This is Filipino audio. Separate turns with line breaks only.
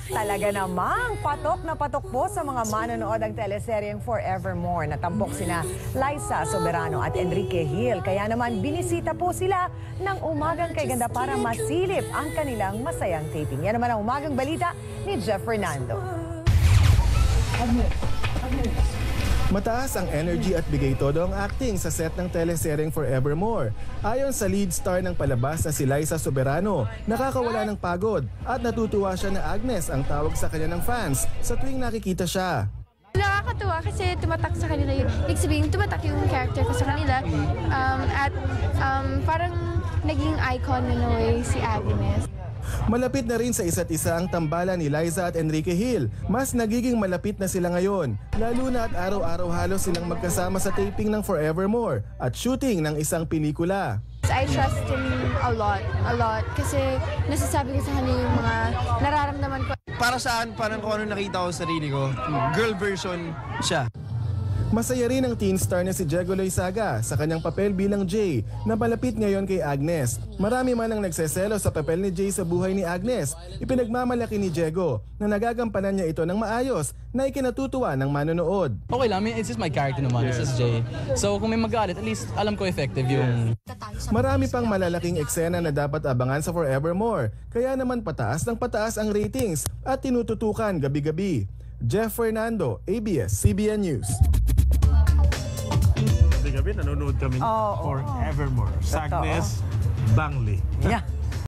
Talaga namang patok na patok po sa mga manonood ang teleseryeng Forevermore. Natampok sina Liza Soberano at Enrique Hill. Kaya naman binisita po sila ng Umagang Kay Ganda para masilip ang kanilang masayang taping. Yan naman ang Umagang Balita ni Jeff Fernando.
Mataas ang energy at bigay todo ang acting sa set ng teleseryeng Forevermore. Ayon sa lead star ng palabas na si Liza Soberano, nakakawala ng pagod at natutuwa siya na Agnes ang tawag sa kanya ng fans sa tuwing nakikita siya.
Nakakatuwa kasi tumatak sa kanila yung, sabihin, tumatak yung character ko sa kanila at parang naging icon in a way si Agnes.
Malapit na rin sa isa't isa ang tambalan ni Liza at Enrique Hill. Mas nagiging malapit na sila ngayon. Lalo na at araw-araw halos silang magkasama sa taping ng Forevermore at shooting ng isang pelikula.
I trust him a lot. Kasi nasasabi ko sa kanya yung mga nararamdaman ko.
Para saan, parang kung ano nakita ko sa sarili ko, girl version siya.
Masaya rin ang teen star na si Diego Loizaga sa kanyang papel bilang Jay na malapit ngayon kay Agnes. Marami man ang nagseselo sa papel ni Jay sa buhay ni Agnes. Ipinagmamalaki ni Diego na nagagampanan niya ito ng maayos na ikinatutuwa ng manonood.
Okay lang, I mean, it's just my character naman, this is Jay. So kung may magalit, at least alam ko effective yung...
Marami pang malalaking eksena na dapat abangan sa Forevermore. Kaya naman pataas ng pataas ang ratings at tinututukan gabi-gabi. Jeff Fernando, ABS-CBN News.
Gabi, nanonood kami
Oo.
Forevermore. Sagnes Bangli.
Yeah.